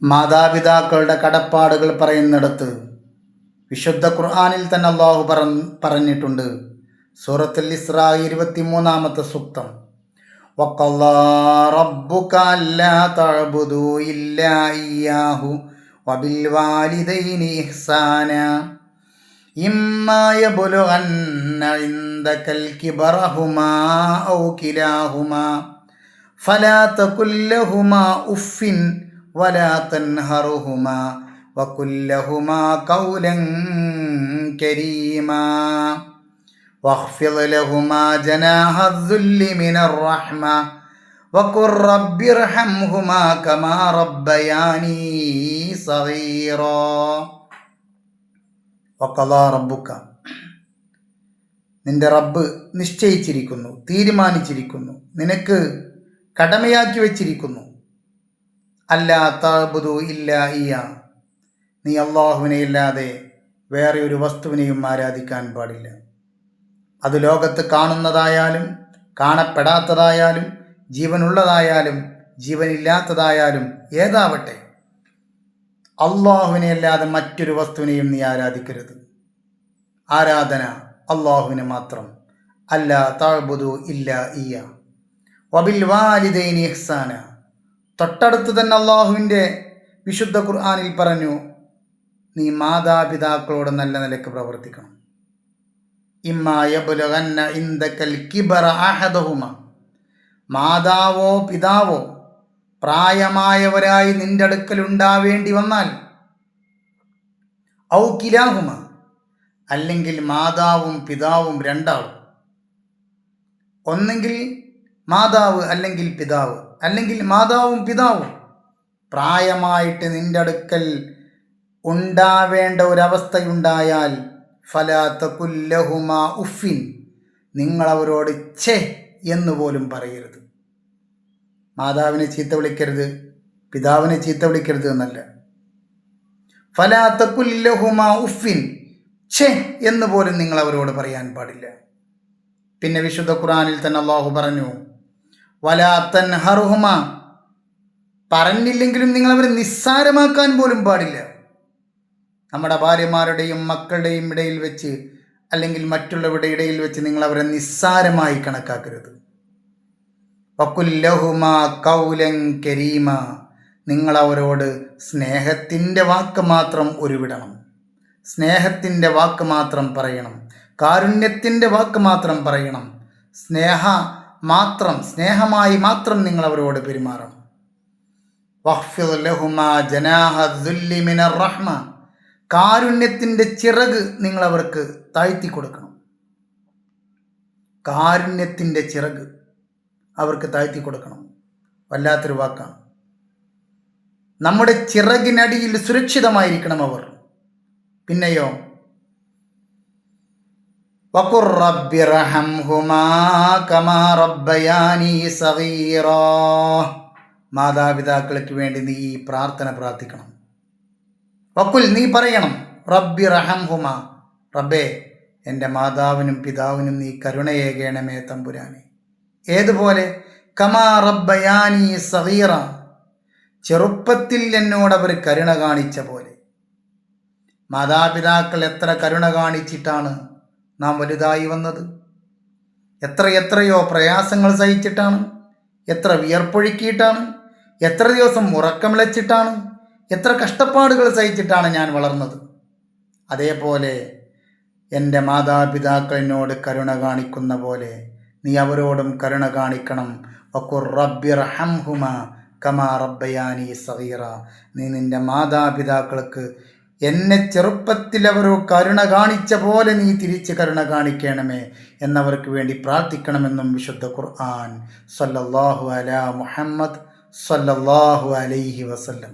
മാതാപിതാക്കളുടെ കടപ്പാടുകൾ പറയുന്നിടത്ത് വിശുദ്ധ ഖുർആനിൽ തന്നെ അള്ളാഹു പറഞ്ഞിട്ടുണ്ട്. സൂറത്തുൽ ഇസ്രാ 23-ാമത്തെ സൂക്തം, വഖളാ റബ്ബുക അല്ലാ തഅ്ബുദൂ ഇല്ലാ ഇയ്യാഹു വബിൽ വാലിദൈനി ഇഹ്സാനാ ഇമ്മാ യബ്ലുഗന്ന ഇൻദകൽ കിബറഹുമാ ഔ കിലാഹുമാ ഫലാ തഖുൽ ലഹുമാ ഉഫിൻ വലാ തൻഹറുഹുമാ വഖുൽ ലഹുമാ ഖൗലൻ കരീമാ വഖ്ഫിദ് ലഹുമാ ജനാഹ അദ്ദുല്ലി മിനർ റഹ്മ വഖുർ റബ്ബിർഹംഹുമാ കമാ റബ്ബയാനീ സഗീറാ. വഖളാ റബ്ബുക, നിന്റെ റബ്ബ് നിശ്ചയിച്ചിരിക്കുന്നു, തീരുമാനിച്ചിരിക്കുന്നു, നിനക്ക് കടമയാക്കി വച്ചിരിക്കുന്നു. അല്ലാ തഅ്ബുദൂ ഇല്ലാ ഇയ്യാ, നീ അള്ളാഹുവിനെ അല്ലാതെ വേറെ ഒരു വസ്തുവിനെയും ആരാധിക്കാൻ പാടില്ല. അത് ലോകത്ത് കാണുന്നതായാലും കാണപ്പെടാത്തതായാലും ജീവനുള്ളതായാലും ജീവനില്ലാത്തതായാലും ഏതാവട്ടെ, അള്ളാഹുവിനെ അല്ലാതെ മറ്റൊരു വസ്തുവിനെയും നീ ആരാധിക്കരുത്. ആരാധന അള്ളാഹുവിന് മാത്രം. അല്ലാ തഅ്ബുദൂ ഇല്ലാ ഇയ്യാ വബിൽ വാലിദൈനി ഇഹ്സാന. തൊട്ടടുത്ത് തന്നെ അള്ളാഹുവിൻ്റെ വിശുദ്ധ ഖുർആനിൽ പറഞ്ഞു, നീ മാതാപിതാക്കളോട് നല്ല നിലയ്ക്ക് പ്രവർത്തിക്കണം. ഇമ്മാ യബ്ലുഗന്ന ഇൻദകൽ കിബറ അഹദഹുമാ, മാതാവോ പിതാവോ പ്രായമായവരായി നിന്റെ അടുക്കൽ ഉണ്ടാവേണ്ടി വന്നാൽ, ഔ കിലാഹുമ, അല്ലെങ്കിൽ മാതാവും പിതാവും രണ്ടാളും, ഒന്നെങ്കിൽ മാതാവ് അല്ലെങ്കിൽ പിതാവ്, അല്ലെങ്കിൽ മാതാവും പിതാവും പ്രായമായിട്ട് നിന്റെ അടുക്കൽ ഉണ്ടാവേണ്ട ഒരവസ്ഥയുണ്ടായാൽ, ഫലാ തഖുൽ ലഹുമാ ഉഫിൻ, നിങ്ങളവരോട് ഛേ എന്ന് പോലും പറയരുത്. മാതാവിനെ ചീത്ത വിളിക്കരുത്, പിതാവിനെ ചീത്ത വിളിക്കരുത് എന്നല്ല. ഫലാ തഖുൽ ലഹുമാ ഉഫിൻ, ഛേ എന്ന് പോലും നിങ്ങൾ അവരോട് പറയാൻ പാടില്ല. പിന്നെ വിശുദ്ധ ഖുർആനിൽ തന്നെ അള്ളാഹു പറഞ്ഞു, വലാ തൻഹറുഹുമാ, പറഞ്ഞില്ലെങ്കിലും നിങ്ങൾ അവരെ നിസ്സാരമാക്കാൻ പോലും പാടില്ല. നമ്മുടെ ഭാര്യമാരുടെയും മക്കളുടെയും ഇടയിൽ വെച്ച്, അല്ലെങ്കിൽ മറ്റുള്ളവരുടെ ഇടയിൽ വെച്ച് നിങ്ങൾ അവരെ നിസ്സാരമായി കണക്കാക്കരുത്. വഖുൽ ലഹുമാ ഖൗലൻ കരീമാ, നിങ്ങൾ അവരോട് സ്നേഹത്തിൻ്റെ വാക്ക് മാത്രം ഉരുവിടണം, സ്നേഹത്തിൻ്റെ വാക്ക് മാത്രം പറയണം, കാരുണ്യത്തിൻ്റെ വാക്ക് മാത്രം പറയണം, സ്നേഹമായി മാത്രം നിങ്ങൾ അവരോട് പെരുമാറണം. വഖ്ഫിദ് ലഹുമാ ജനാഹ അദ്ദുല്ലി മിനർ റഹ്മ, കാരുണ്യത്തിൻ്റെ ചിറക് നിങ്ങൾ അവർക്ക് താഴ്ത്തി കൊടുക്കണം. കാരുണ്യത്തിൻ്റെ ചിറക് അവർക്ക് താഴ്ത്തി കൊടുക്കണം. വല്ലാത്തൊരു വാക്കാണ്. നമ്മുടെ ചിറകിനടിയിൽ സുരക്ഷിതമായിരിക്കണം അവർ. പിന്നെയോ, വഖുർ റബ്ബിർഹംഹുമാ കമാ റബ്ബയാനീ സഗീറാ, മാതാപിതാക്കൾക്ക് വേണ്ടി നീ ഈ പ്രാർത്ഥന പ്രാർത്ഥിക്കണം. വഖുൽ, നീ പറയണം, റബ്ബിർഹംഹുമാ, റബ്ബേ എൻ്റെ മാതാവിനും പിതാവിനും നീ കരുണയേകണമേ തമ്പുരാനെ. ഏതുപോലെ? കമാ റബ്ബയാനീ സഗീറ, ചെറുപ്പത്തിൽ എന്നോടവർ കരുണ കാണിച്ച പോലെ. മാതാപിതാക്കൾ എത്ര കരുണ കാണിച്ചിട്ടാണ് നാം വലുതായി വന്നത്. എത്രയോ പ്രയാസങ്ങൾ സഹിച്ചിട്ടാണ്, എത്ര വിയർപ്പൊഴുക്കിയിട്ടാണ്, എത്ര ദിവസം ഉറക്കമിളച്ചിട്ടാണ്, എത്ര കഷ്ടപ്പാടുകൾ സഹിച്ചിട്ടാണ് ഞാൻ വളർന്നത്. അതേപോലെ എൻ്റെ മാതാപിതാക്കൾ എന്നോട് കരുണ കാണിക്കുന്ന പോലെ നീ അവരോടും കരുണ കാണിക്കണം. വഖുർ റബ്ബിർഹംഹുമാ കമാ റബ്ബയാനീ സഗീറ, നീ നിൻ്റെ മാതാപിതാക്കൾക്ക് എന്നെ ചെറുപ്പത്തിൽ അവർ കരുണ കാണിച്ച പോലെ നീ തിരിച്ച് കരുണ കാണിക്കണമേ എന്നവർക്ക് വേണ്ടി പ്രാർത്ഥിക്കണമെന്നും വിശുദ്ധ ഖുർആൻ. സ്വല്ലല്ലാഹു അലാ മുഹമ്മദ് സ്വല്ലല്ലാഹു അലൈഹി വസല്ലം.